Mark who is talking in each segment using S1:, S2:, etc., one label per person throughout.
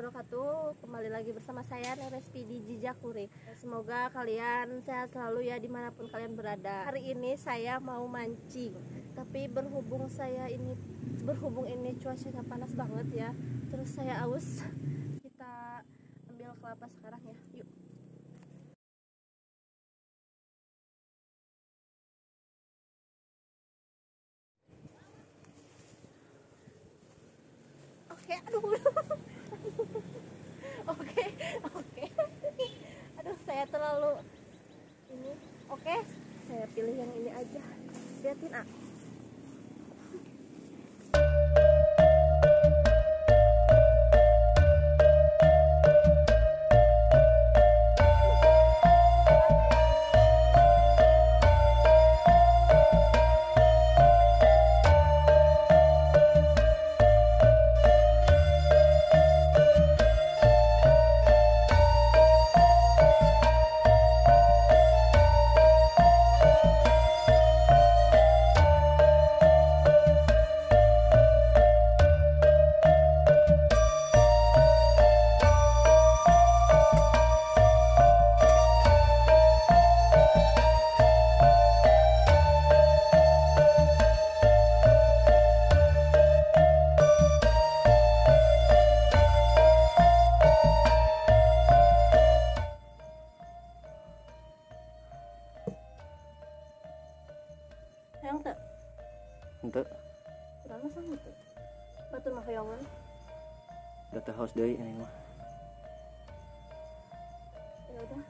S1: wabarakatuh. Kembali lagi bersama saya Nerespi di Jejak Lurik. Semoga kalian sehat selalu ya dimanapun kalian berada. Hari ini saya mau mancing, tapi berhubung ini cuacanya panas banget ya, terus saya aus. Kita ambil kelapa sekarang ya, yuk. Oke, aduh. Oke. Aduh, saya terlalu ini. Oke, saya pilih yang ini aja. Liatin, ah. Hayang tak?
S2: Henteu.
S1: Kurang sama tuh. Batur mah hayangan.
S2: Da teu haus deui ini mah.
S1: Ya udah.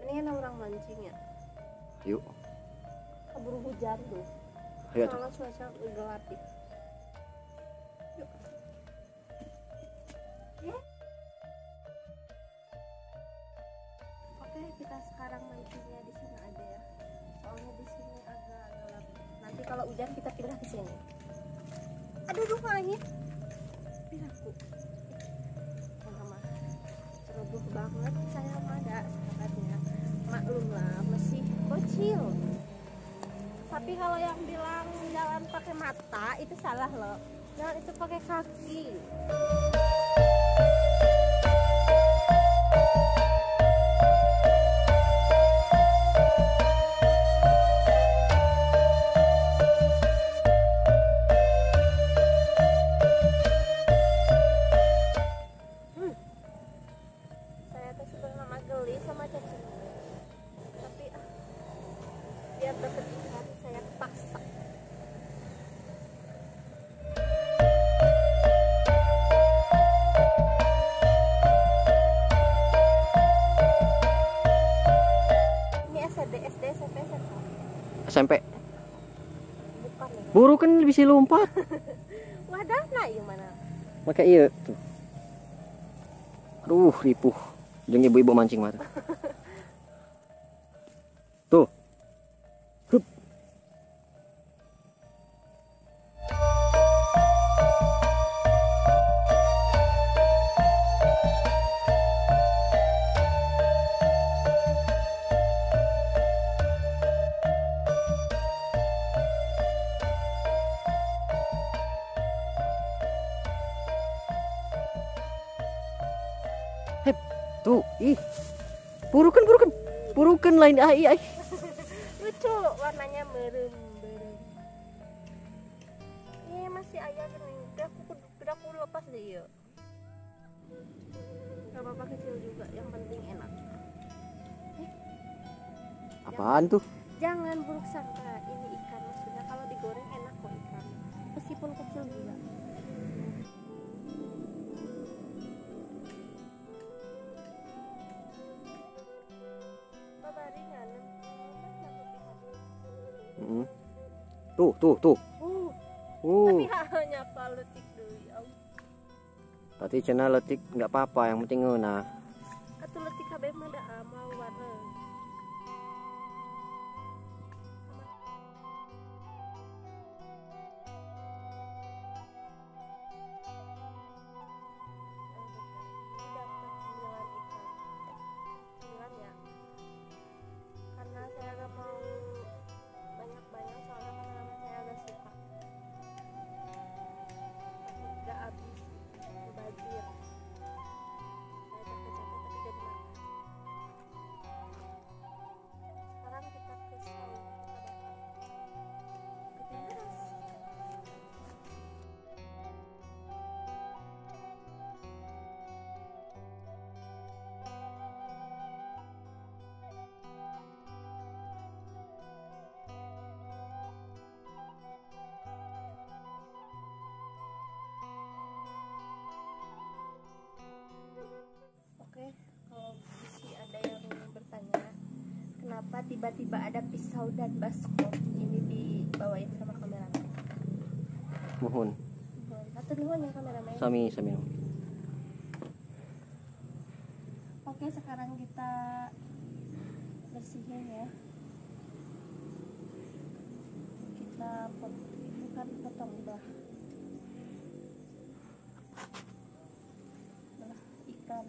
S1: Mendingan orang mancing ya.
S2: Yuk.
S1: Keburu hujan tuh.
S2: Ayo tuh.
S1: Soalnya cuaca gelap ya. Yuk. Oke, kita sekarang mancingnya di sini aja ya. Soalnya di sini agak gelap. Nanti kalau hujan kita pindah ke sini. Aduh, angin. Piraku. Mama, ceroboh banget. Saya mah ada sahabatnya. Maklum lah, masih kecil. Tapi kalau yang bilang jalan pakai mata itu salah loh. Jalan itu pakai kaki. Sama cacing, tapi biar dapat ikan saya paksa. Ini SD, SMP, SMA.
S2: SMP.
S1: Bukan ya?
S2: Buru kan bisa lompat.
S1: Wadah, nah yang mana?
S2: Maka iya tuh. Aduh, ripuh. Jeung ibu-ibu mancing mah. Tuh. Hup. Hep. Tuh, ih. Burukan lain ai.
S1: Lucu, warnanya merem. Ini masih ayah gini. Udah aku lepas deh ya. Gak apa-apa kecil juga, yang penting enak.
S2: Apaan tuh?
S1: Jangan buruk sangka, ini ikan maksudnya kalau digoreng enak kok ikan. Meskipun kecil juga.
S2: Tuh.
S1: Tapi hanya letik dulu ya.
S2: Tadi cenah letik nggak apa-apa, yang penting ngeunah.
S1: Atuh letik kabeh mah da amal warna. Dapat 9 ikan. 9 ya. Karena saya gak mau banyak-banyak tiba-tiba ada pisau dan baskom. Ini dibawain sama kameramen.
S2: Mohon.
S1: Atau nuhun ya kameramen.
S2: Sami.
S1: Oke, sekarang kita bersihin ya. Kita bukan potong belah ikan.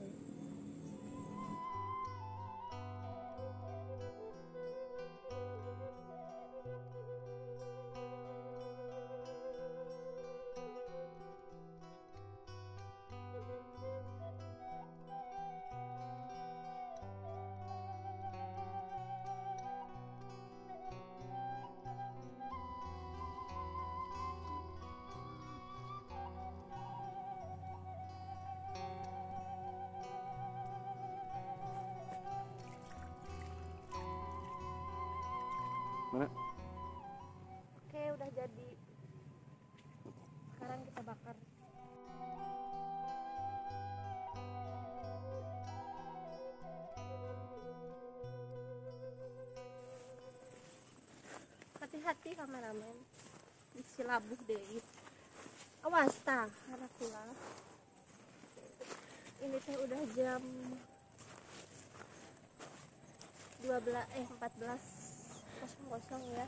S2: Mana?
S1: Oke, udah jadi. Sekarang kita bakar. Hati-hati kameramen, disilabuh deh. Awas tah, anak pulang. Ini teh udah jam 14:00 ya.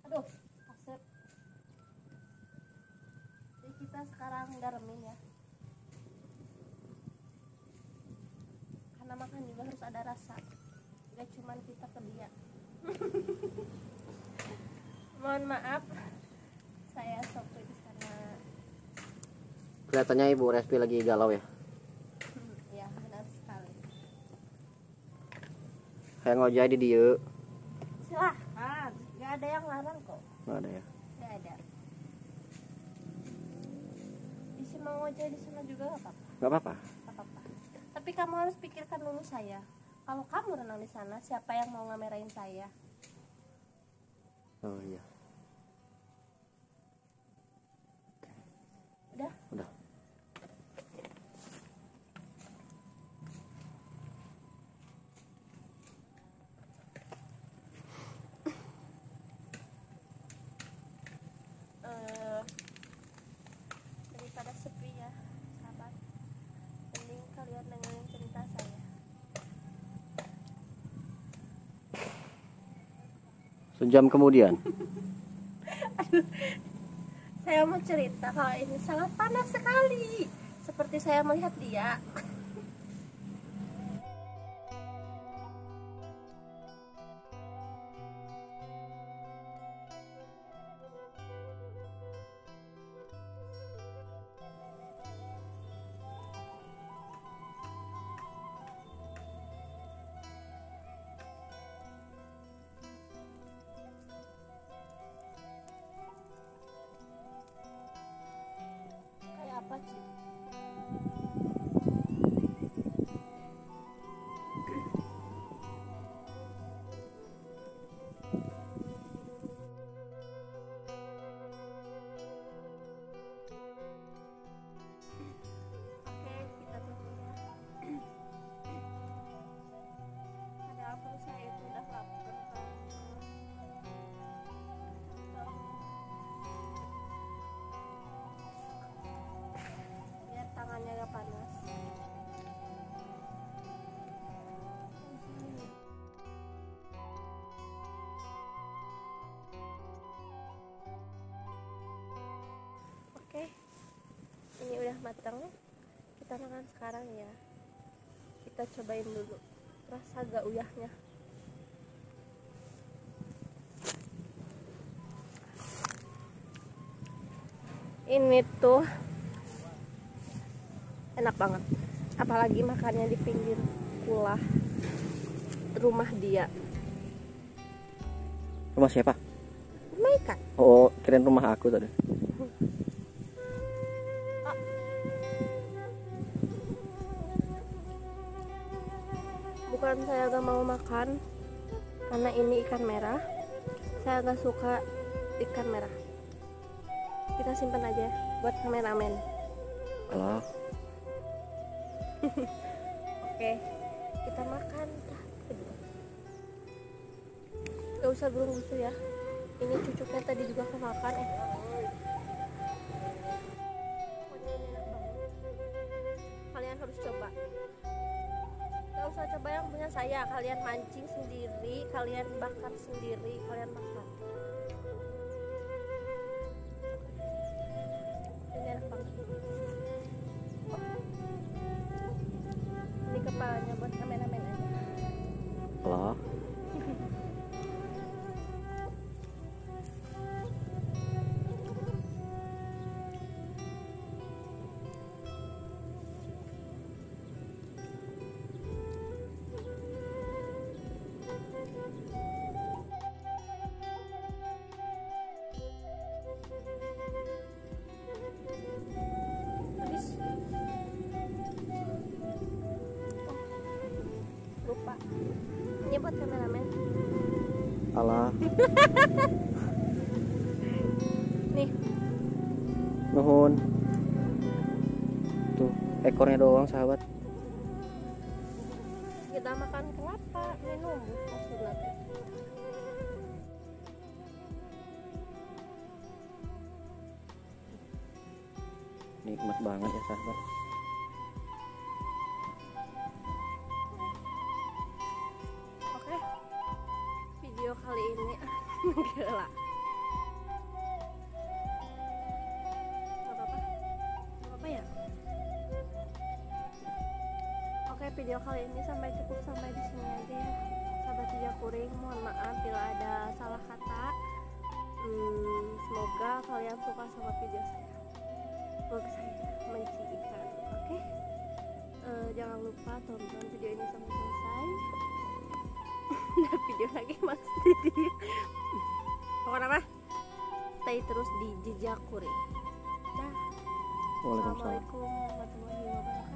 S1: Aduh, asep. Jadi kita sekarang garemin ya. Karena makan juga harus ada rasa. Gak cuman kita ke dia. Mohon maaf, saya sopir karena
S2: Kelihatannya Ibu Resti lagi galau ya.
S1: ya benar sekali.
S2: Kayak ngojek di dia.
S1: Silahkan, gak ada yang larang kok.
S2: Nggak ada ya.
S1: Gak ada. Isi mau ngojek di sana juga gak apa-apa.
S2: Nggak apa-apa.
S1: Gak apa-apa. Tapi kamu harus pikirkan dulu saya. Kalau kamu renang di sana, siapa yang mau ngamerain saya?
S2: Oh iya.
S1: Udah. Daripada sepi ya, sahabat. Mending kalian dengerin cerita saya.
S2: Sejam kemudian.
S1: Saya mau cerita kalau ini sangat panas sekali. Seperti saya melihat dia. Kayak apa sih? Oke, kita tunggu ya. Padahal perut saya itu udah lapar. Biar tangannya gak panas. Oke, ini udah matang. Kita makan sekarang ya. Kita cobain dulu. Rasa gak uyahnya. Ini tuh enak banget. Apalagi makannya di pinggir kulah rumah dia.
S2: Rumah siapa?
S1: Rumah ikan.
S2: Oh, kirain rumah aku tadi.
S1: Bukan saya gak mau makan, karena ini ikan merah. Saya gak suka ikan merah. Kita simpan aja buat kameramen.
S2: Alah,
S1: Oke, kita makan. Gak usah gurung-gusu ya. Ini cucuknya tadi juga kemakan. Pokoknya ini enak banget. Kalian harus coba. Gak usah coba yang punya saya. Kalian mancing sendiri, kalian bakar sendiri, kalian makan. Ini enak banget. Ini kepalanya buat amen-amen aja.
S2: Lah.
S1: Habis. Lupa. Ini buat kameramen.
S2: Alah.
S1: Nih,
S2: Nuhun. Tuh, ekornya doang sahabat.
S1: kita makan kelapa, minum maksudnya.
S2: Nikmat banget ya sahabat.
S1: Oke, video kali ini gila. Gak apa-apa ya. Oke, video kali ini cukup sampai di sini aja ya, sahabat Hijau Kuring. Mohon maaf bila ada salah kata. Semoga kalian suka sama video saya. Vlog saya mancing ikan. Oke, jangan lupa tonton video ini sampai selesai. Nah, video lagi masih di pokoknya apa, stay terus di Jejak Kuring. Dah.
S2: Waalaikumsalam.
S1: Assalamualaikum warahmatullahi wabarakatuh.